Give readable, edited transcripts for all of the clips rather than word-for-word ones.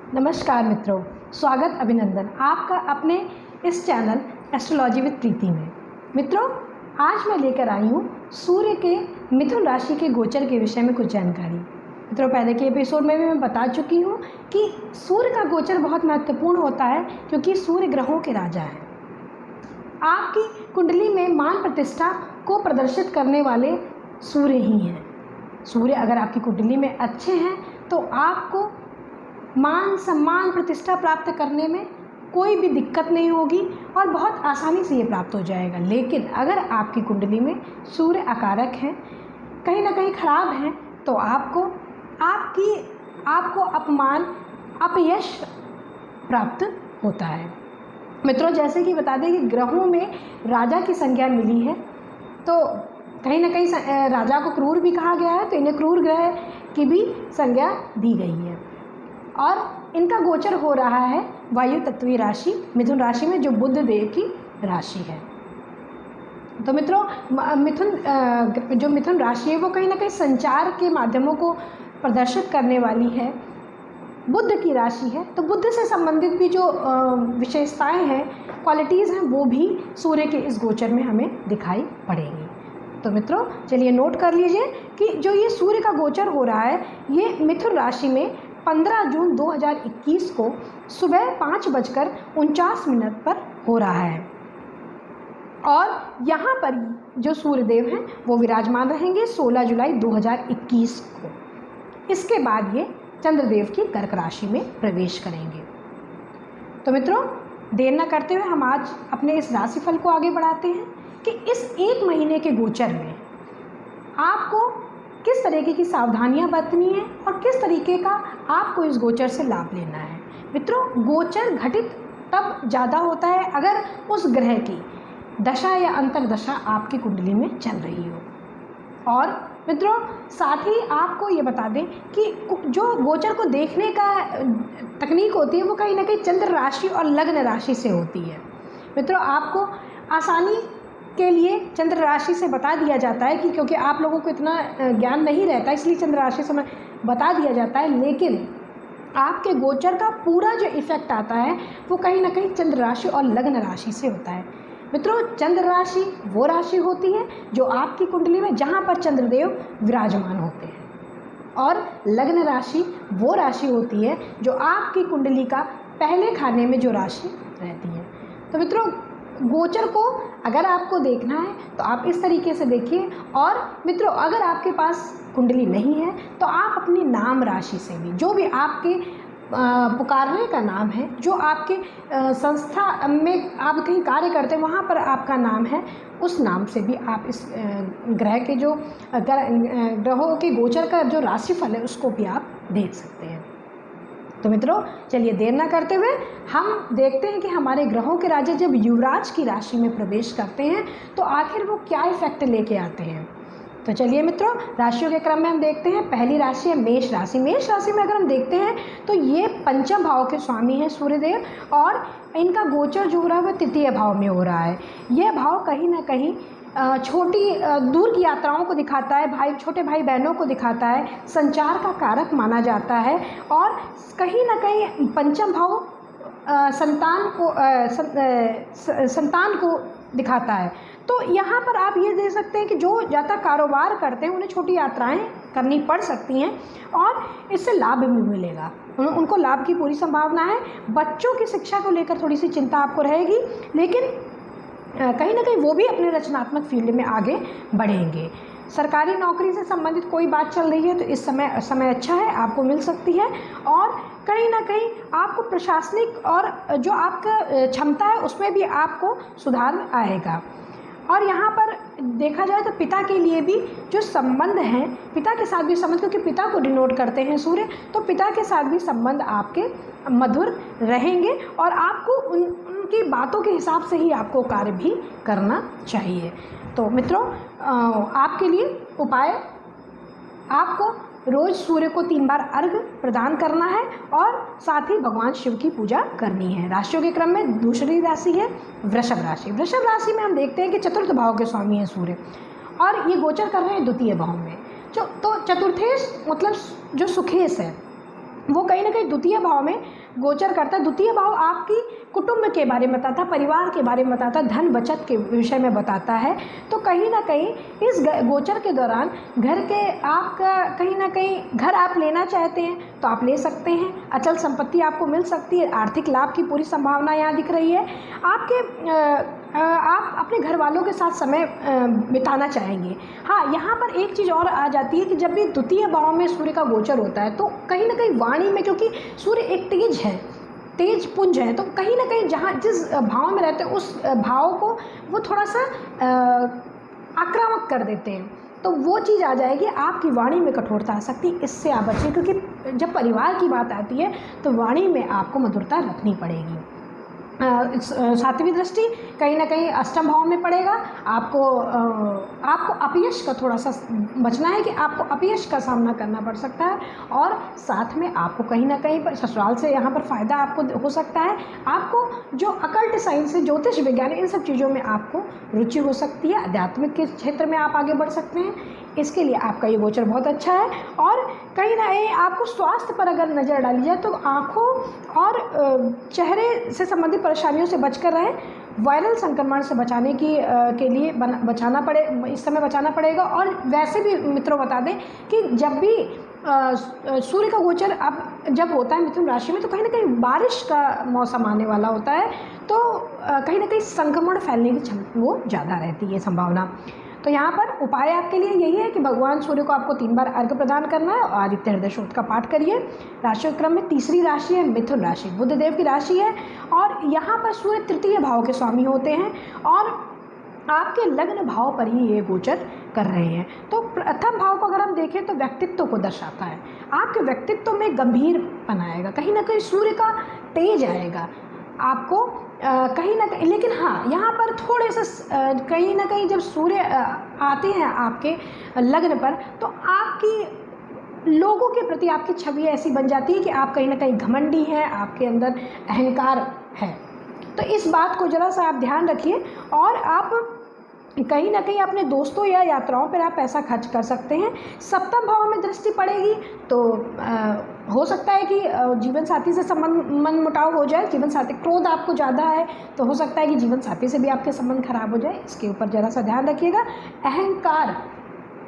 नमस्कार मित्रों, स्वागत अभिनंदन आपका अपने इस चैनल एस्ट्रोलॉजी विद प्रीति में। मित्रों, आज मैं लेकर आई हूँ सूर्य के मिथुन राशि के गोचर के विषय में कुछ जानकारी। मित्रों, पहले के एपिसोड में भी मैं बता चुकी हूँ कि सूर्य का गोचर बहुत महत्वपूर्ण होता है क्योंकि सूर्य ग्रहों के राजा हैं। आपकी कुंडली में मान प्रतिष्ठा को प्रदर्शित करने वाले सूर्य ही हैं। सूर्य अगर आपकी कुंडली में अच्छे हैं तो आपको मान सम्मान प्रतिष्ठा प्राप्त करने में कोई भी दिक्कत नहीं होगी और बहुत आसानी से ये प्राप्त हो जाएगा। लेकिन अगर आपकी कुंडली में सूर्य अकारक हैं, कहीं ना कहीं खराब हैं, तो आपको अपमान अपयश प्राप्त होता है। मित्रों, जैसे कि बता दें कि ग्रहों में राजा की संज्ञा मिली है, तो कहीं ना कहीं राजा को क्रूर भी कहा गया है, तो इन्हें क्रूर ग्रह की भी संज्ञा दी गई है और इनका गोचर हो रहा है वायु तत्वीय राशि मिथुन राशि में, जो बुध देव की राशि है। तो मित्रों, मिथुन राशि है वो कहीं ना कहीं संचार के माध्यमों को प्रदर्शित करने वाली है, बुध की राशि है। तो बुध से संबंधित भी जो विशेषताएं हैं, क्वालिटीज़ हैं, वो भी सूर्य के इस गोचर में हमें दिखाई पड़ेंगी। तो मित्रों, चलिए नोट कर लीजिए कि जो ये सूर्य का गोचर हो रहा है, ये मिथुन राशि में 15 जून 2021 को सुबह 5:49 पर हो रहा है और यहाँ पर जो सूर्यदेव हैं वो विराजमान रहेंगे 16 जुलाई 2021 को। इसके बाद ये चंद्रदेव की कर्क राशि में प्रवेश करेंगे। तो मित्रों, देर न करते हुए हम आज अपने इस राशिफल को आगे बढ़ाते हैं कि इस एक महीने के गोचर में आपको किस तरीके की सावधानियां बरतनी है और किस तरीके का आपको इस गोचर से लाभ लेना है। मित्रों, गोचर घटित तब ज़्यादा होता है अगर उस ग्रह की दशा या अंतर्दशा आपकी कुंडली में चल रही हो। और मित्रों, साथ ही आपको ये बता दें कि जो गोचर को देखने का तकनीक होती है वो कहीं ना कहीं चंद्र राशि और लग्न राशि से होती है। मित्रों, आपको आसानी के लिए चंद्र राशि से बता दिया जाता है कि क्योंकि आप लोगों को इतना ज्ञान नहीं रहता, इसलिए चंद्र राशि से बता दिया जाता है, लेकिन आपके गोचर का पूरा जो इफेक्ट आता है वो कहीं ना कहीं चंद्र राशि और लग्न राशि से होता है। मित्रों, चंद्र राशि वो राशि होती है जो आपकी कुंडली में जहाँ पर चंद्रदेव विराजमान होते हैं, और लग्न राशि वो राशि होती है जो आपकी कुंडली का पहले खाने में जो राशि रहती है। तो मित्रों, गोचर को अगर आपको देखना है तो आप इस तरीके से देखिए। और मित्रों, अगर आपके पास कुंडली नहीं है तो आप अपनी नाम राशि से भी, जो भी आपके पुकारने का नाम है, जो आपके संस्था में आप कहीं कार्य करते हैं वहाँ पर आपका नाम है, उस नाम से भी आप इस ग्रह के जो ग्रहों के गोचर का जो राशिफल है उसको भी आप देख सकते हैं। तो मित्रों, चलिए देर ना करते हुए हम देखते हैं कि हमारे ग्रहों के राजा जब युवराज की राशि में प्रवेश करते हैं तो आखिर वो क्या इफेक्ट लेके आते हैं। तो चलिए मित्रों, राशियों के क्रम में हम देखते हैं। पहली राशि है मेष राशि। मेष राशि में अगर हम देखते हैं तो ये पंचम भाव के स्वामी हैं सूर्यदेव, और इनका गोचर जो हो रहा है वह तृतीय भाव में हो रहा है। यह भाव कहीं ना कहीं छोटी दूर की यात्राओं को दिखाता है, छोटे भाई बहनों को दिखाता है, संचार का कारक माना जाता है, और कहीं ना कहीं पंचम भाव संतान को दिखाता है। तो यहाँ पर आप ये दे सकते हैं कि जो ज़्यादा कारोबार करते हैं उन्हें छोटी यात्राएं करनी पड़ सकती हैं और इससे लाभ भी मिलेगा, उनको लाभ की पूरी संभावना है। बच्चों की शिक्षा को लेकर थोड़ी सी चिंता आपको रहेगी, लेकिन कहीं ना कहीं वो भी अपने रचनात्मक फील्ड में आगे बढ़ेंगे। सरकारी नौकरी से संबंधित कोई बात चल रही है तो इस समय अच्छा है, आपको मिल सकती है। और कहीं ना कहीं आपको प्रशासनिक और जो आपका क्षमता है उसमें भी आपको सुधार आएगा। और यहाँ पर देखा जाए तो पिता के लिए भी जो संबंध हैं, पिता के साथ भी संबंध, क्योंकि पिता को डिनोट करते हैं सूर्य, तो पिता के साथ भी संबंध आपके मधुर रहेंगे और आपको उनकी बातों के हिसाब से ही आपको कार्य भी करना चाहिए। तो मित्रों, आपके लिए उपाय, आपको रोज़ सूर्य को 3 बार अर्घ्य प्रदान करना है और साथ ही भगवान शिव की पूजा करनी है। राशियों के क्रम में दूसरी राशि है वृषभ राशि। वृषभ राशि में हम देखते हैं कि चतुर्थ भाव के स्वामी हैं सूर्य, और ये गोचर कर रहे हैं द्वितीय भाव में। तो चतुर्थेश मतलब जो सुखेश है, वो कहीं ना कहीं द्वितीय भाव में गोचर करता है। द्वितीय भाव आपकी कुटुंब के बारे में बताता है, परिवार के बारे में बताता है, धन बचत के विषय में बताता है। तो कहीं ना कहीं इस गोचर के दौरान घर के आपका कहीं ना कहीं घर आप लेना चाहते हैं तो आप ले सकते हैं, अचल संपत्ति आपको मिल सकती है, आर्थिक लाभ की पूरी संभावना यहाँ दिख रही है। आप अपने घर वालों के साथ समय बिताना चाहेंगे। हाँ, यहाँ पर एक चीज़ और आ जाती है कि जब भी द्वितीय भाव में सूर्य का गोचर होता है तो कहीं ना कहीं वाणी में, क्योंकि सूर्य एक तेज है, तेज पुंज है, तो कहीं ना कहीं जहाँ जिस भाव में रहते हैं उस भाव को वो थोड़ा सा आक्रामक कर देते हैं। तो वो चीज़ आ जाएगी, आपकी वाणी में कठोरता आ सकती है, इससे आप बचें। क्योंकि जब परिवार की बात आती है तो वाणी में आपको मधुरता रखनी पड़ेगी। सातवीं दृष्टि कहीं ना कहीं अष्टम भाव में पड़ेगा। आपको अपयश का थोड़ा सा बचना है कि आपको अपयश का सामना करना पड़ सकता है। और साथ में आपको कहीं ना कहीं पर ससुराल से यहाँ पर फ़ायदा आपको हो सकता है। आपको जो अकल्ट साइंस है, ज्योतिष विज्ञान, इन सब चीज़ों में आपको रुचि हो सकती है। आध्यात्मिक के क्षेत्र में आप आगे बढ़ सकते हैं, इसके लिए आपका ये गोचर बहुत अच्छा है। और कहीं ना कहीं आपको स्वास्थ्य पर अगर नज़र डाली जाए तो आँखों और चेहरे से संबंधित परेशानियों से बचकर रहें। वायरल संक्रमण से बचाने के लिए इस समय बचाना पड़ेगा। और वैसे भी मित्रों बता दें कि जब भी सूर्य का गोचर अब जब होता है मिथुन राशि में तो कहीं ना कहीं बारिश का मौसम आने वाला होता है, तो कहीं ना कहीं संक्रमण फैलने की क्षमता वो ज़्यादा रहती है, संभावना। तो यहाँ पर उपाय आपके लिए यही है कि भगवान सूर्य को आपको 3 बार अर्घ्य प्रदान करना है और आदित्य हृदय स्तोत्र का पाठ करिए। राशि क्रम में तीसरी राशि है मिथुन राशि, बुध देव की राशि है और यहाँ पर सूर्य तृतीय भाव के स्वामी होते हैं और आपके लग्न भाव पर ही ये गोचर कर रहे हैं। तो प्रथम भाव को अगर हम देखें तो व्यक्तित्व को दर्शाता है। आपके व्यक्तित्व में गंभीरपन आएगा, कहीं ना कहीं सूर्य का तेज आएगा आपको कहीं ना कहीं। लेकिन हाँ, यहाँ पर थोड़े से कहीं ना कहीं जब सूर्य आते हैं आपके लग्न पर तो आपकी लोगों के प्रति आपकी छवि ऐसी बन जाती है कि आप कहीं ना कहीं घमंडी हैं, आपके अंदर अहंकार है। तो इस बात को ज़रा सा आप ध्यान रखिए। और आप कहीं ना कहीं अपने दोस्तों या यात्राओं पर आप पैसा खर्च कर सकते हैं। सप्तम भाव में दृष्टि पड़ेगी तो हो सकता है कि जीवन साथी से मन मुटाव हो जाए। जीवन साथी, क्रोध आपको ज़्यादा है तो हो सकता है कि जीवन साथी से भी आपके संबंध खराब हो जाए, इसके ऊपर ज़रा सा ध्यान रखिएगा।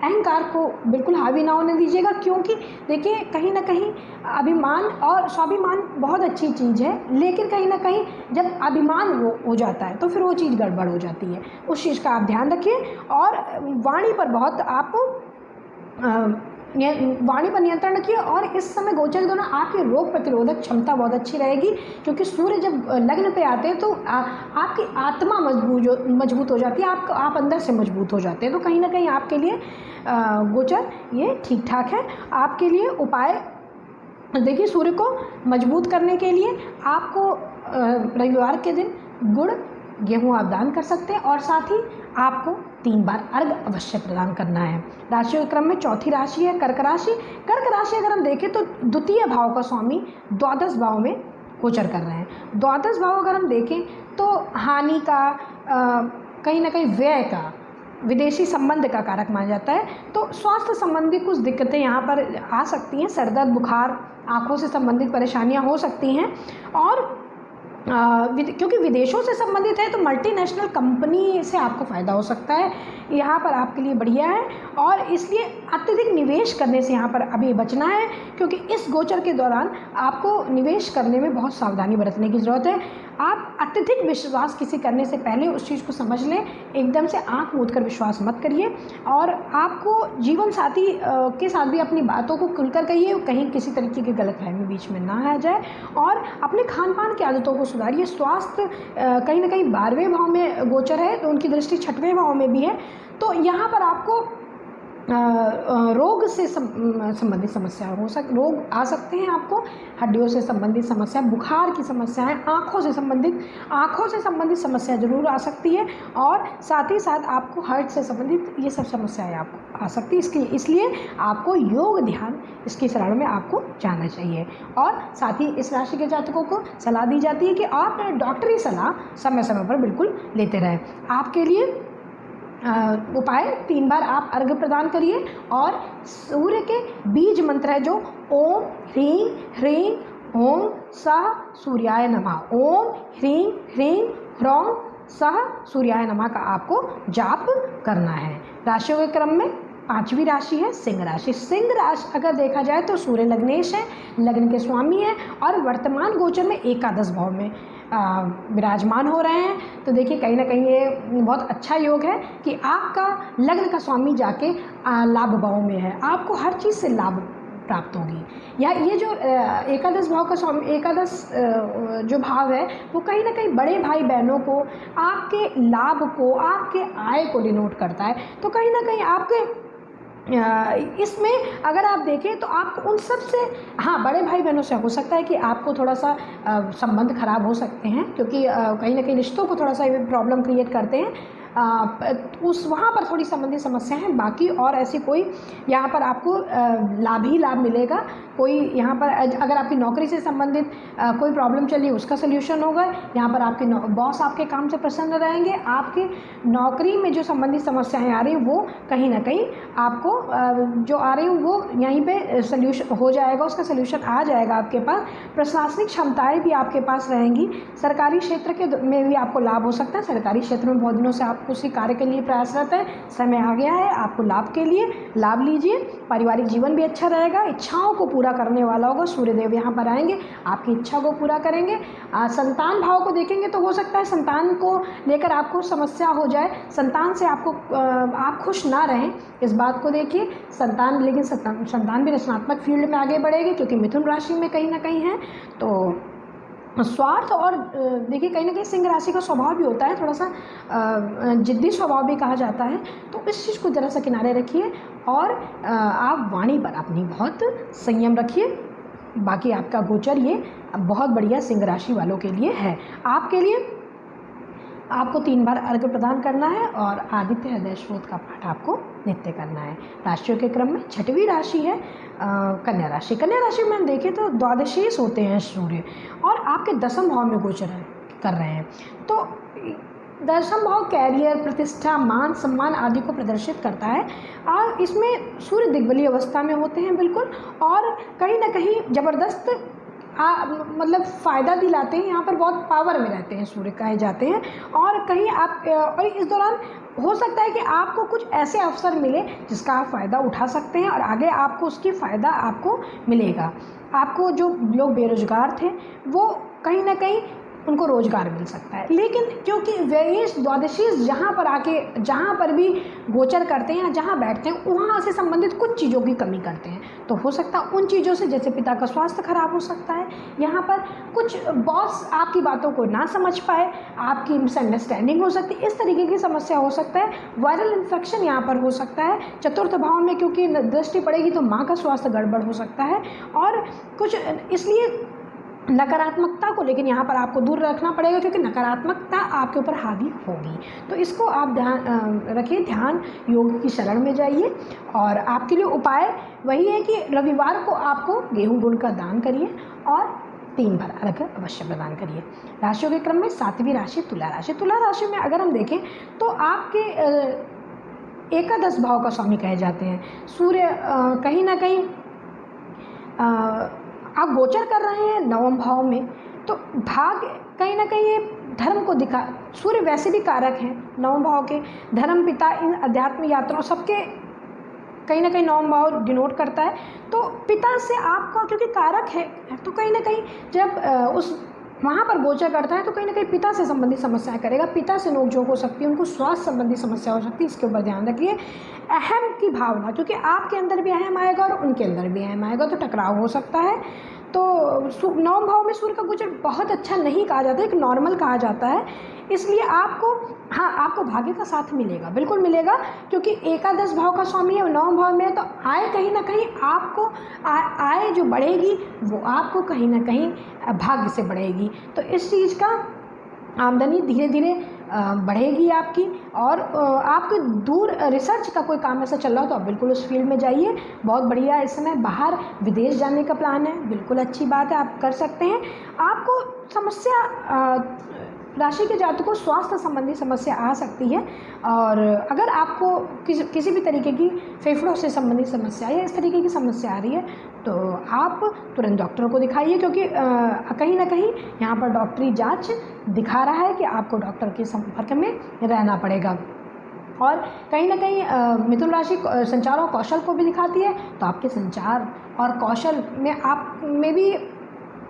अहंकार को बिल्कुल हावी ना होने दीजिएगा, क्योंकि देखिए कहीं ना कहीं अभिमान और स्वाभिमान बहुत अच्छी चीज़ है, लेकिन कहीं ना कहीं जब अभिमान वो हो जाता है तो फिर वो चीज़ गड़बड़ हो जाती है। उस चीज़ का आप ध्यान रखिए। और वाणी पर बहुत आप वाणी पर नियंत्रण रखिए। और इस समय गोचर के दौरान आपकी रोग प्रतिरोधक क्षमता बहुत अच्छी रहेगी, क्योंकि सूर्य जब लग्न पे आते हैं तो आपकी आत्मा मजबूत हो जाती है, आप अंदर से मजबूत हो जाते हैं। तो कहीं ना कहीं आपके लिए गोचर ये ठीक ठाक है। आपके लिए उपाय देखिए, सूर्य को मजबूत करने के लिए आपको रविवार के दिन गुड़ गेहूँ आप दान कर सकते हैं और साथ ही आपको 3 बार अर्घ अवश्य प्रदान करना है। राशियों के क्रम में चौथी राशि है कर्क राशि। कर्क राशि अगर हम देखें तो द्वितीय भाव का स्वामी द्वादश भाव में गोचर कर रहे हैं। द्वादश भाव अगर हम देखें तो हानि का, कहीं ना कहीं व्यय का, विदेशी संबंध का कारक माना जाता है। तो स्वास्थ्य संबंधी कुछ दिक्कतें यहाँ पर आ सकती हैं, सरदर्द, बुखार, आँखों से संबंधित परेशानियाँ हो सकती हैं। और क्योंकि विदेशों से संबंधित है तो मल्टीनेशनल कंपनी से आपको फ़ायदा हो सकता है, यहाँ पर आपके लिए बढ़िया है। और इसलिए अत्यधिक निवेश करने से यहाँ पर अभी बचना है, क्योंकि इस गोचर के दौरान आपको निवेश करने में बहुत सावधानी बरतने की ज़रूरत है। आप अत्यधिक विश्वास किसी करने से पहले उस चीज़ को समझ लें, एकदम से आँख मूंद कर विश्वास मत करिए। और आपको जीवन साथी के साथ भी अपनी बातों को खुलकर कहिए, कहीं किसी तरीके की गलतफहमी बीच में ना आ जाए। और अपने खान पान की आदतों को सुधारिए। स्वास्थ्य कहीं ना कहीं 12वें भाव में गोचर है तो उनकी दृष्टि 6वें भाव में भी है। तो यहाँ पर आपको रोग से संबंधित समस्या रोग आ सकते हैं। आपको हड्डियों से संबंधित समस्या, बुखार की समस्याएं, आँखों से संबंधित समस्या जरूर आ सकती है। और साथ ही साथ आपको हार्ट से संबंधित ये सब समस्याएं आपको आ सकती है। इसलिए आपको योग ध्यान इसकी शरण में आपको जाना चाहिए। और साथ ही इस राशि के जातकों को सलाह दी जाती है कि आप डॉक्टरी सलाह समय समय पर बिल्कुल लेते रहें। आपके लिए उपाय 3 बार आप अर्घ्य प्रदान करिए। और सूर्य के बीज मंत्र है जो ओम ह्रीं ह्रीं ओम सः सूर्याय नमः, ओम ह्रीं ह्रीं ह्रौं सः सूर्याय नमः का आपको जाप करना है। राशियों के क्रम में 5वीं राशि है सिंह राशि। सिंह राशि अगर देखा जाए तो सूर्य लग्नेश है, लग्न के स्वामी है और वर्तमान गोचर में एकादश भाव में विराजमान हो रहे हैं। तो देखिए कहीं ना कहीं ये बहुत अच्छा योग है कि आपका लग्न का स्वामी जाके लाभ भाव में है, आपको हर चीज़ से लाभ प्राप्त होगी। या ये जो एकादश भाव का स्वामी, एकादश जो भाव है वो कहीं ना कहीं बड़े भाई बहनों को, आपके लाभ को, आपके आय को डिनोट करता है। तो कहीं ना कहीं आपके इसमें अगर आप देखें तो आप उन सब से, हाँ बड़े भाई बहनों से हो सकता है कि आपको थोड़ा सा संबंध खराब हो सकते हैं, क्योंकि कहीं ना कहीं रिश्तों को थोड़ा सा प्रॉब्लम क्रिएट करते हैं, उस वहाँ पर थोड़ी संबंधी समस्या है। बाकी और ऐसी कोई यहाँ पर आपको लाभ ही लाभ मिलेगा। कोई यहाँ पर अगर आपकी नौकरी से संबंधित कोई प्रॉब्लम चली उसका सल्यूशन होगा। यहाँ पर आपके बॉस आपके काम से प्रसन्न रहेंगे। आपकी नौकरी में जो संबंधित समस्याएं आ रही हैं वो कहीं ना कहीं आपको जो आ रही हैं वो यहीं पे सल्यूशन हो जाएगा, उसका सल्यूशन आ जाएगा आपके पास। प्रशासनिक क्षमताएँ भी आपके पास रहेंगी। सरकारी क्षेत्र के में भी आपको लाभ हो सकता है। सरकारी क्षेत्र में बहुत दिनों से आप उसी कार्य के लिए प्रयासरत है, समय आ गया है आपको लाभ के लिए, लाभ लीजिए। पारिवारिक जीवन भी अच्छा रहेगा, इच्छाओं को पूरा करने वाला होगा। सूर्यदेव यहाँ पर आएंगे, आपकी इच्छा को पूरा करेंगे। संतान भाव को देखेंगे तो हो सकता है संतान को लेकर आपको समस्या हो जाए, संतान से आपको आप खुश ना रहें, इस बात को देखिए। संतान, लेकिन संतान भी रचनात्मक फील्ड में आगे बढ़ेगी क्योंकि मिथुन राशि में कहीं ना कहीं है। तो स्वार्थ और देखिए कहीं ना कहीं सिंह राशि का स्वभाव भी होता है, थोड़ा सा जिद्दी स्वभाव भी कहा जाता है। तो इस चीज़ को ज़रा सा किनारे रखिए और आप वाणी पर अपनी बहुत संयम रखिए। बाकी आपका गोचर ये बहुत बढ़िया सिंह राशि वालों के लिए है। आपके लिए आपको 3 बार अर्घ्य प्रदान करना है और आदित्य हृदय स्रोत का पाठ आपको नित्य करना है। राशियों के क्रम में 6वीं राशि है कन्या राशि। कन्या राशि में हम देखें तो द्वादशीष होते हैं सूर्य और आपके 10वें भाव में गोचर कर रहे हैं। तो 10वां भाव कैरियर, प्रतिष्ठा, मान सम्मान आदि को प्रदर्शित करता है और इसमें सूर्य दिग्बलीय अवस्था में होते हैं बिल्कुल, और कहीं ना कहीं ज़बरदस्त मतलब फ़ायदा दिलाते हैं। यहाँ पर बहुत पावर में रहते हैं सूर्य कहे जाते हैं। और कहीं आप और इस दौरान हो सकता है कि आपको कुछ ऐसे अवसर मिले जिसका आप फ़ायदा उठा सकते हैं और आगे आपको उसकी फ़ायदा आपको मिलेगा। आपको जो लोग बेरोज़गार थे वो कहीं ना कहीं उनको रोज़गार मिल सकता है। लेकिन क्योंकि व्ययेश द्वादशीष जहाँ पर आके जहाँ पर भी गोचर करते हैं, जहाँ बैठते हैं वहाँ से संबंधित कुछ चीज़ों की कमी करते हैं। तो हो सकता है उन चीज़ों से, जैसे पिता का स्वास्थ्य खराब हो सकता है, यहाँ पर कुछ बॉस आपकी बातों को ना समझ पाए, आपकी मिसअंडरस्टैंडिंग हो सकती है, इस तरीके की समस्या हो सकता है। वायरल इन्फेक्शन यहाँ पर हो सकता है। 4th भाव में क्योंकि दृष्टि पड़ेगी तो माँ का स्वास्थ्य गड़बड़ हो सकता है और कुछ इसलिए नकारात्मकता को लेकिन यहाँ पर आपको दूर रखना पड़ेगा क्योंकि नकारात्मकता आपके ऊपर हावी होगी। तो इसको आप ध्यान रखिए, ध्यान योग की शरण में जाइए। और आपके लिए उपाय वही है कि रविवार को आपको गेहूं गुड़ का दान करिए और 3 बार अर्घ्य अवश्य प्रदान करिए। राशियों के क्रम में 7वीं राशि तुला राशि। तुला राशि में अगर हम देखें तो आपके एकादश भाव का स्वामी कहे जाते हैं सूर्य। कहीं ना कहीं आप गोचर कर रहे हैं 9वें भाव में, तो भाग कहीं ना कहीं ये धर्म को दिखा। सूर्य वैसे भी कारक हैं 9वें भाव के, धर्म, पिता, इन अध्यात्म यात्राओं सबके कहीं ना कहीं 9वां भाव डिनोट करता है। तो पिता से आपका क्योंकि कारक है तो कहीं ना कहीं जब उस वहाँ पर गोचर करता है तो कहीं ना कहीं पिता से संबंधित समस्याएं करेगा, पिता से नोकझोंक हो सकती है, उनको स्वास्थ्य संबंधी समस्या हो सकती है। इसके ऊपर ध्यान रखिए। अहम की भावना, क्योंकि आपके अंदर भी अहम आएगा और उनके अंदर भी अहम आएगा, तो टकराव हो सकता है। तो 9वें भाव में सूर्य का गोचर बहुत अच्छा नहीं कहा जाता है, एक नॉर्मल कहा जाता है। इसलिए आपको, हाँ आपको भाग्य का साथ मिलेगा, बिल्कुल मिलेगा, क्योंकि एकादश भाव का स्वामी है 9वें भाव में है। तो आय कहीं ना कहीं आपको आय जो बढ़ेगी वो आपको कहीं ना कहीं भाग्य से बढ़ेगी। तो इस चीज़ का आमदनी धीरे धीरे बढ़ेगी आपकी। और आपके दूर रिसर्च का कोई काम ऐसा चल रहा हो तो आप बिल्कुल उस फील्ड में जाइए, बहुत बढ़िया। इस समय बाहर विदेश जाने का प्लान है, बिल्कुल अच्छी बात है, आप कर सकते हैं। आपको समस्या राशि के जातकों को स्वास्थ्य संबंधी समस्या आ सकती है, और अगर आपको किसी भी तरीके की फेफड़ों से संबंधित समस्या या इस तरीके की समस्या आ रही है तो आप तुरंत डॉक्टर को दिखाइए, क्योंकि कहीं ना कहीं यहाँ पर डॉक्टरी जांच दिखा रहा है कि आपको डॉक्टर के संपर्क में रहना पड़ेगा। और कहीं ना कहीं मिथुन राशि संचार और कौशल को भी दिखाती है, तो आपके संचार और कौशल में आप में भी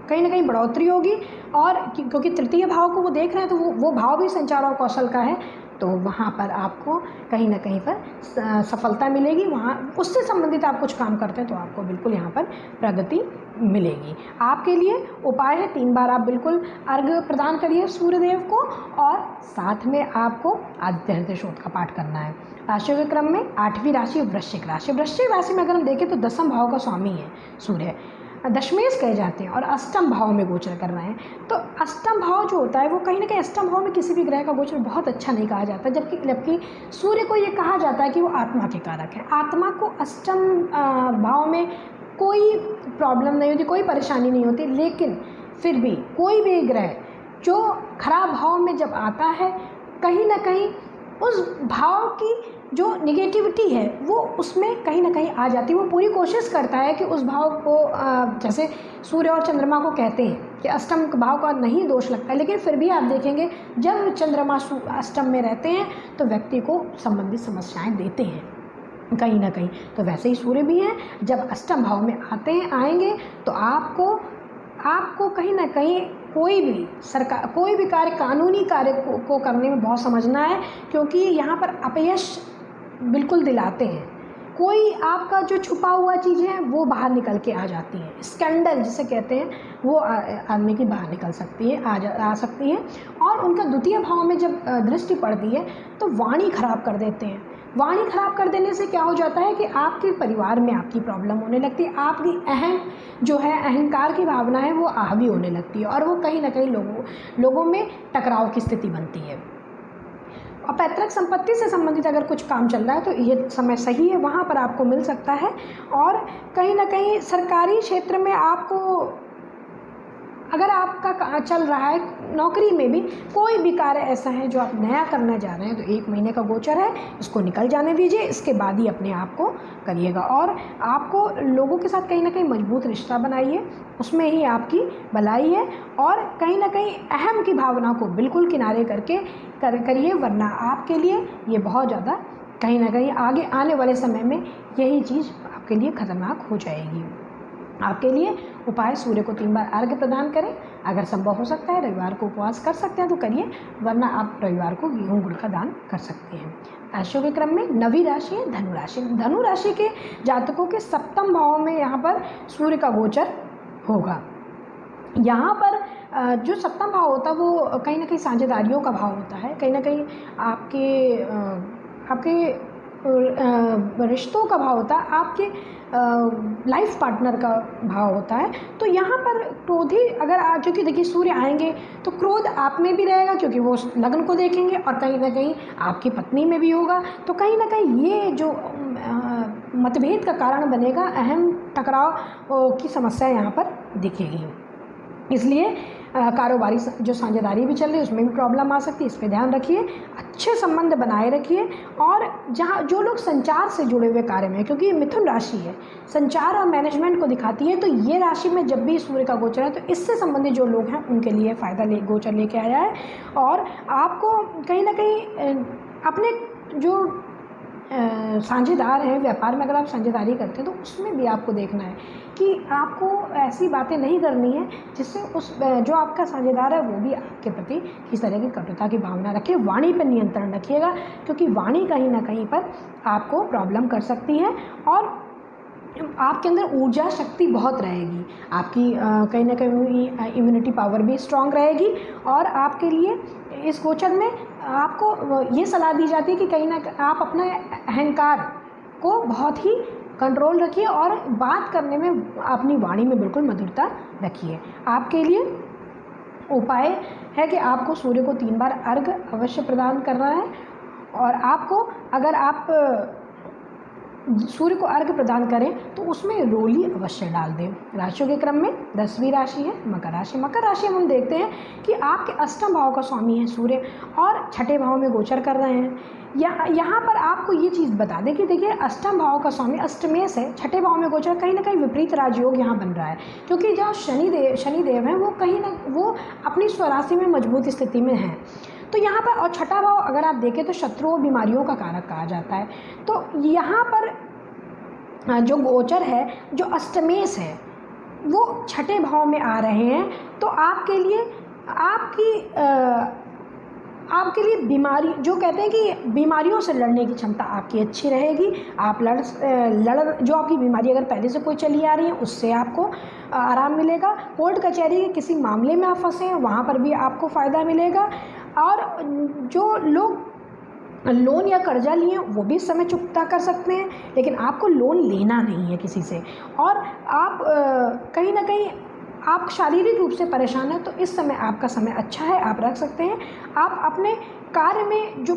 कहीं ना कहीं बढ़ोतरी होगी, और क्योंकि तृतीय भाव को वो देख रहे हैं तो वो भाव भी संचार और कौशल का है, तो वहाँ पर आपको कहीं ना कहीं पर सफलता मिलेगी। वहाँ उससे संबंधित आप कुछ काम करते हैं तो आपको बिल्कुल यहाँ पर प्रगति मिलेगी। आपके लिए उपाय है 3 बार आप बिल्कुल अर्घ्य प्रदान करिए सूर्यदेव को, और साथ में आपको आदित्य हृदय शोध का पाठ करना है। राशियों के क्रम में 8वीं राशि वृश्चिक राशि। वृश्चिक राशि में अगर हम देखें तो 10वें भाव का स्वामी है सूर्य, दशमेश कहे जाते हैं, और अष्टम भाव में गोचर कर रहे हैं। तो अष्टम भाव जो होता है वो कहीं ना कहीं अष्टम भाव में किसी भी ग्रह का गोचर बहुत अच्छा नहीं कहा जाता, जबकि सूर्य को ये कहा जाता है कि वो आत्मा के कारक है। आत्मा को अष्टम भाव में कोई प्रॉब्लम नहीं होती, कोई परेशानी नहीं होती, लेकिन फिर भी कोई भी ग्रह जो खराब भाव में जब आता है कहीं ना कहीं उस भाव की जो निगेटिविटी है वो उसमें कहीं ना कहीं आ जाती है। वो पूरी कोशिश करता है कि उस भाव को जैसे सूर्य और चंद्रमा को कहते हैं कि अष्टम भाव का नहीं दोष लगता है, लेकिन फिर भी आप देखेंगे जब चंद्रमा अष्टम में रहते हैं तो व्यक्ति को संबंधित समस्याएं देते हैं कहीं ना कहीं। तो वैसे ही सूर्य भी हैं, जब अष्टम भाव में आएंगे तो आपको कहीं ना कहीं कोई भी कार्य कानूनी कार्य को करने में बहुत समझना है, क्योंकि यहाँ पर अपयश बिल्कुल दिलाते हैं। कोई आपका जो छुपा हुआ चीज़ है वो बाहर निकल के आ जाती है, स्कैंडल जिसे कहते हैं वो आदमी की बाहर निकल सकती है, आ सकती है। और उनका द्वितीय भाव में जब दृष्टि पड़ती है तो वाणी खराब कर देते हैं। वाणी खराब कर देने से क्या हो जाता है कि आपके परिवार में आपकी प्रॉब्लम होने लगती है, आपकी अहंकार की भावना है वो हावी होने लगती है, और वो कहीं ना कहीं लोगों में टकराव की स्थिति बनती है। और पैतृक संपत्ति से संबंधित अगर कुछ काम चल रहा है तो ये समय सही है, वहाँ पर आपको मिल सकता है। और कहीं ना कहीं सरकारी क्षेत्र में आपको अगर आपका चल रहा है, नौकरी में भी कोई भी कार्य ऐसा है जो आप नया करना जा रहे हैं तो 1 महीने का गोचर है, इसको निकल जाने दीजिए, इसके बाद ही अपने आप को करिएगा। और आपको लोगों के साथ कहीं ना कहीं मजबूत रिश्ता बनाइए, उसमें ही आपकी भलाई है। और कहीं ना कहीं अहम की भावना को बिल्कुल किनारे करके करिए, वरना आपके लिए ये बहुत ज़्यादा कहीं ना कहीं आगे आने वाले समय में यही चीज़ आपके लिए खतरनाक हो जाएगी। आपके लिए उपाय सूर्य को 3 बार अर्घ्य प्रदान करें, अगर संभव हो सकता है रविवार को उपवास कर सकते हैं तो करिए, वरना आप रविवार को गेहूं गुड़ का दान कर सकते हैं। राशियों के क्रम में 9वीं राशि है धनु राशि। धनु राशि के जातकों के 7वें भाव में यहाँ पर सूर्य का गोचर होगा। यहाँ पर जो 7वां भाव होता है वो कहीं ना कहीं साझेदारियों का भाव होता है, कहीं ना कहीं आपके रिश्तों का भाव होता है, आपके लाइफ पार्टनर का भाव होता है। तो यहाँ पर क्रोधी अगर चूँकि देखिए सूर्य आएंगे तो क्रोध आप में भी रहेगा, क्योंकि वो लग्न को देखेंगे, और कहीं ना कहीं आपकी पत्नी में भी होगा। तो कहीं ना कहीं ये जो मतभेद का कारण बनेगा, अहम टकराव की समस्या यहाँ पर दिखेगी। इसलिए कारोबारी जो साझेदारी भी चल रही है उसमें भी प्रॉब्लम आ सकती है, इस पर ध्यान रखिए। अच्छे संबंध बनाए रखिए। और जहाँ जो लोग संचार से जुड़े हुए कार्य में, क्योंकि मिथुन राशि है, संचार और मैनेजमेंट को दिखाती है, तो ये राशि में जब भी सूर्य का गोचर है तो इससे संबंधित जो लोग हैं उनके लिए फ़ायदा गोचर लेके आया है। और आपको कहीं ना कहीं अपने जो साझेदार हैं, व्यापार में अगर आप साझेदारी करते हैं तो उसमें भी आपको देखना है कि आपको ऐसी बातें नहीं करनी है जिससे जो आपका साझेदार है वो भी आपके प्रति किस तरह की कटुता की भावना रखे। वाणी पर नियंत्रण रखिएगा, क्योंकि वाणी कहीं ना कहीं पर आपको प्रॉब्लम कर सकती है, और आपके अंदर ऊर्जा शक्ति बहुत रहेगी, आपकी कहीं ना कहीं इम्यूनिटी पावर भी स्ट्रांग रहेगी। और आपके लिए इस गोचर में आपको ये सलाह दी जाती है कि कहीं ना आप अपने अहंकार को बहुत ही कंट्रोल रखिए, और बात करने में अपनी वाणी में बिल्कुल मधुरता रखिए। आपके लिए उपाय है कि आपको सूर्य को 3 बार अर्घ्य अवश्य प्रदान करना है। और आपको अगर आप सूर्य को अर्घ्य प्रदान करें तो उसमें रोली अवश्य डाल दें। राशियों के क्रम में 10वीं राशि है मकर राशि। मकर राशि में हम देखते हैं कि आपके अष्टम भाव का स्वामी है सूर्य और छठे भाव में गोचर कर रहे हैं। यहाँ पर आपको ये चीज़ बता दें कि देखिए अष्टम भाव का स्वामी अष्टमेश है, छठे भाव में गोचर, कहीं ना कहीं विपरीत राजयोग यहाँ बन रहा है, क्योंकि जहाँ शनिदेव हैं वो अपनी स्वराशि में मजबूत स्थिति में हैं। तो यहाँ पर, और छठा भाव अगर आप देखें तो शत्रुओं बीमारियों का कारक कहा जाता है। तो यहाँ पर जो गोचर है, जो अष्टमेश है, वो छठे भाव में आ रहे हैं। तो आपके लिए बीमारी, जो कहते हैं कि बीमारियों से लड़ने की क्षमता आपकी अच्छी रहेगी। आप जो आपकी बीमारी अगर पहले से कोई चली आ रही है उससे आपको आराम मिलेगा। कोर्ट कचहरी के किसी मामले में आप फंसे हैं वहाँ पर भी आपको फ़ायदा मिलेगा। और जो लोग लोन या कर्जा लिए वो भी इस समय चुकता कर सकते हैं, लेकिन आपको लोन लेना नहीं है किसी से। और आप कहीं ना कहीं आप शारीरिक रूप से परेशान हैं तो इस समय आपका समय अच्छा है, आप रख सकते हैं। आप अपने कार्य में जो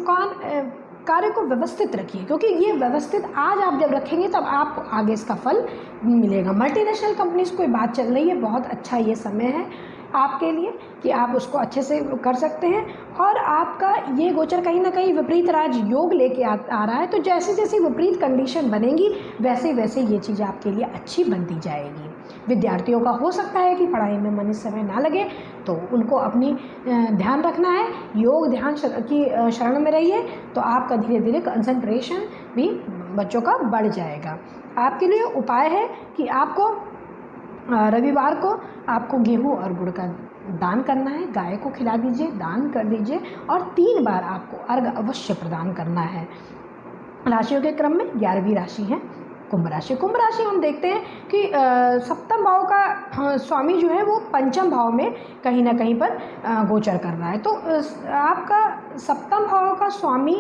कार्य को व्यवस्थित रखिए, क्योंकि ये व्यवस्थित आज आप जब रखेंगे तब आपको आगे इसका फल मिलेगा। मल्टीनेशनल कंपनीज कोई बात चल रही है, बहुत अच्छा ये समय है आपके लिए कि आप उसको अच्छे से कर सकते हैं। और आपका ये गोचर कहीं ना कहीं विपरीत राजयोग लेके आ रहा है, तो जैसे जैसे विपरीत कंडीशन बनेगी वैसे वैसे ये चीज़ आपके लिए अच्छी बनती जाएगी। विद्यार्थियों का हो सकता है कि पढ़ाई में मन इस समय ना लगे, तो उनको अपनी ध्यान रखना है, योग ध्यान की शरण में रहिए, तो आपका धीरे धीरे कंसंट्रेशन भी बच्चों का बढ़ जाएगा। आपके लिए उपाय है कि आपको रविवार को आपको गेहूं और गुड़ का दान करना है, गाय को खिला दीजिए, दान कर दीजिए, और 3 बार आपको अर्घ अवश्य प्रदान करना है। राशियों के क्रम में 11वीं राशि है कुंभ राशि। कुंभ राशि हम देखते हैं कि सप्तम भाव का स्वामी जो है वो पंचम भाव में कहीं ना कहीं पर गोचर कर रहा है। तो आपका सप्तम भाव का स्वामी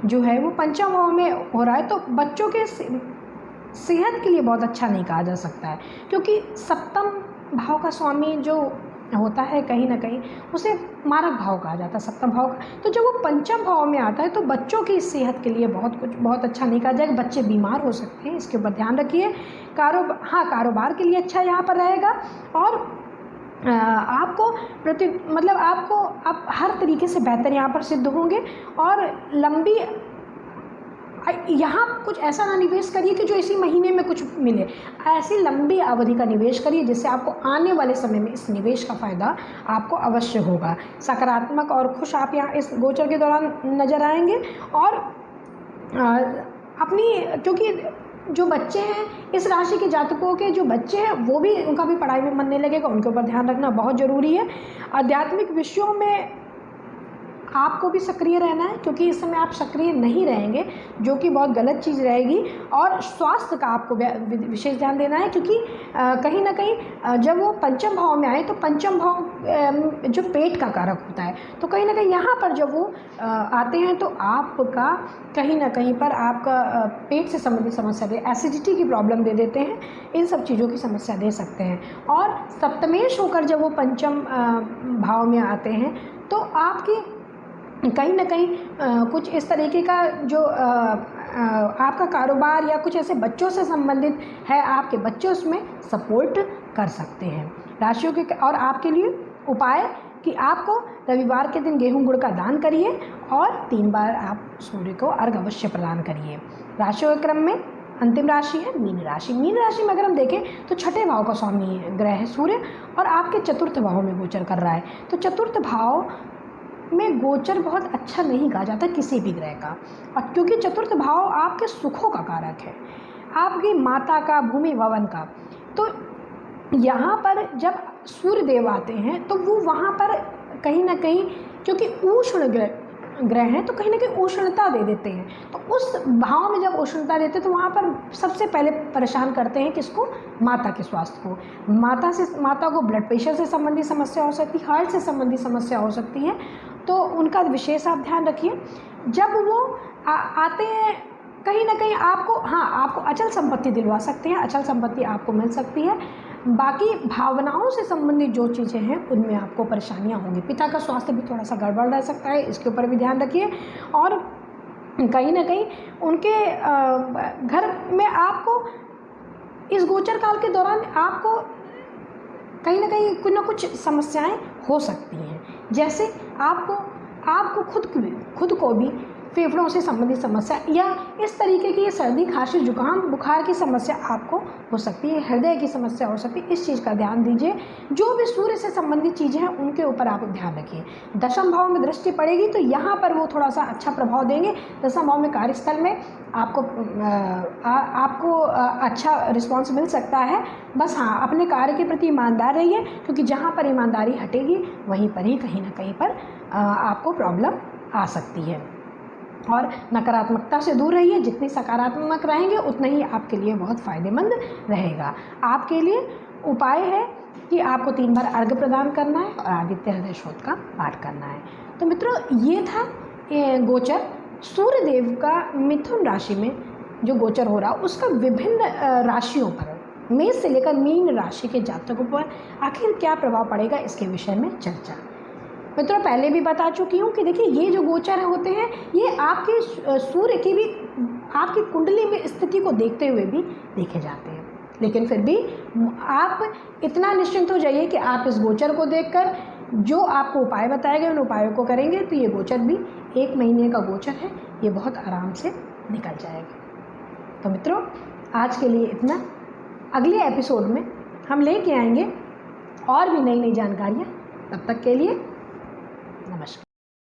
जो है वो पंचम भाव में हो रहा है, तो बच्चों के सेहत के लिए बहुत अच्छा नहीं कहा जा सकता है, क्योंकि सप्तम भाव का स्वामी जो होता है कहीं ना कहीं उसे मारक भाव कहा जाता है, सप्तम भाव का। तो जब वो पंचम भाव में आता है तो बच्चों की सेहत के लिए बहुत अच्छा नहीं कहा जाएगा, बच्चे बीमार हो सकते हैं, इसके ऊपर ध्यान रखिए। कारोबार के लिए अच्छा यहाँ पर रहेगा। और आपको आप हर तरीके से बेहतर यहाँ पर सिद्ध होंगे। और यहाँ कुछ ऐसा ना निवेश करिए कि जो इसी महीने में कुछ मिले, ऐसी लंबी अवधि का निवेश करिए जिससे आपको आने वाले समय में इस निवेश का फ़ायदा आपको अवश्य होगा। सकारात्मक और खुश आप यहाँ इस गोचर के दौरान नज़र आएंगे। और क्योंकि जो बच्चे हैं, इस राशि के जातकों के जो बच्चे हैं वो भी, उनका भी पढ़ाई में मन नहीं लगेगा, उनके ऊपर ध्यान रखना बहुत ज़रूरी है। आध्यात्मिक विषयों में आपको भी सक्रिय रहना है, क्योंकि इस समय आप सक्रिय नहीं रहेंगे, जो कि बहुत गलत चीज़ रहेगी। और स्वास्थ्य का आपको विशेष ध्यान देना है, क्योंकि कहीं ना कहीं जब वो पंचम भाव में आए तो पंचम भाव जो पेट का कारक होता है, तो कहीं ना कहीं यहाँ पर जब वो आते हैं तो आपका कहीं ना कहीं पर आपका पेट से संबंधित समस्या एसिडिटी की प्रॉब्लम दे देते हैं, इन सब चीज़ों की समस्या दे सकते हैं। और सप्तमेश होकर जब वो पंचम भाव में आते हैं तो आपकी कहीं ना कहीं कुछ इस तरीके का जो आपका कारोबार या कुछ ऐसे बच्चों से संबंधित है, आपके बच्चे उसमें सपोर्ट कर सकते हैं। राशियों के और आपके लिए उपाय कि आपको रविवार के दिन गेहूं गुड़ का दान करिए और 3 बार आप सूर्य को अर्घ अवश्य प्रदान करिए। राशियों के क्रम में अंतिम राशि है मीन राशि। मीन राशि में अगर हम देखें तो छठे भाव का स्वामी ग्रह है सूर्य, और आपके चतुर्थ भाव में गोचर कर रहा है। तो चतुर्थ भाव में गोचर बहुत अच्छा नहीं कहा जाता किसी भी ग्रह का, और क्योंकि चतुर्थ भाव आपके सुखों का कारक है, आपकी माता का, भूमि भवन का। तो यहाँ पर जब सूर्य देव आते हैं तो वो वहाँ पर कहीं ना कहीं, क्योंकि उष्ण ग्रह हैं तो कहीं ना कहीं उष्णता दे देते हैं। तो उस भाव में जब उष्णता देते हैं तो वहाँ पर सबसे पहले परेशान करते हैं किसको? माता के स्वास्थ्य को। माता को ब्लड प्रेशर से संबंधित समस्या हो सकती है, हार्ट से संबंधित समस्या हो सकती है, तो उनका विशेष आप ध्यान रखिए। जब वो आते हैं कहीं ना कहीं आपको अचल संपत्ति दिलवा सकते हैं, अचल संपत्ति आपको मिल सकती है। बाकी भावनाओं से संबंधित जो चीज़ें हैं उनमें आपको परेशानियां होंगी। पिता का स्वास्थ्य भी थोड़ा सा गड़बड़ रह सकता है, इसके ऊपर भी ध्यान रखिए। और कहीं ना कहीं उनके घर में आपको इस गोचर काल के दौरान आपको कहीं ना कहीं कुछ ना कुछ समस्याएं हो सकती हैं। जैसे आपको खुद को भी फेफड़ों से संबंधित समस्या या इस तरीके की सर्दी खांसी जुकाम बुखार की समस्या आपको हो सकती है, हृदय की समस्या हो सकती है। इस चीज़ का ध्यान दीजिए। जो भी सूर्य से संबंधित चीज़ें हैं उनके ऊपर आप ध्यान रखिए। दशम भाव में दृष्टि पड़ेगी तो यहाँ पर वो थोड़ा सा अच्छा प्रभाव देंगे। दशम भाव में कार्यस्थल में आपको अच्छा रिस्पॉन्स मिल सकता है। बस हाँ, अपने कार्य के प्रति ईमानदार रहिए, क्योंकि जहाँ पर ईमानदारी हटेगी वहीं पर ही कहीं ना कहीं पर आपको प्रॉब्लम आ सकती है। और नकारात्मकता से दूर रहिए। जितनी सकारात्मक रहेंगे उतना ही आपके लिए बहुत फ़ायदेमंद रहेगा। आपके लिए उपाय है कि आपको 3 बार अर्घ्य प्रदान करना है और आदित्य हृदय शोध का पाठ करना है। तो मित्रों, ये था गोचर सूर्य देव का मिथुन राशि में जो गोचर हो रहा उसका विभिन्न राशियों पर, मेष से लेकर मीन राशि के जातकों पर आखिर क्या प्रभाव पड़ेगा, इसके विषय में चर्चा। मित्रों, पहले भी बता चुकी हूँ कि देखिए, ये जो गोचर होते हैं ये आपके सूर्य की भी आपकी कुंडली में स्थिति को देखते हुए भी देखे जाते हैं। लेकिन फिर भी आप इतना निश्चिंत हो जाइए कि आप इस गोचर को देखकर जो आपको उपाय बताए गए उन उपायों को करेंगे तो ये गोचर भी 1 महीने का गोचर है, ये बहुत आराम से निकल जाएगा। तो मित्रों, आज के लिए इतना। अगले एपिसोड में हम लेके आएंगे और भी नई नई जानकारियाँ। तब तक के लिए नमस्कार।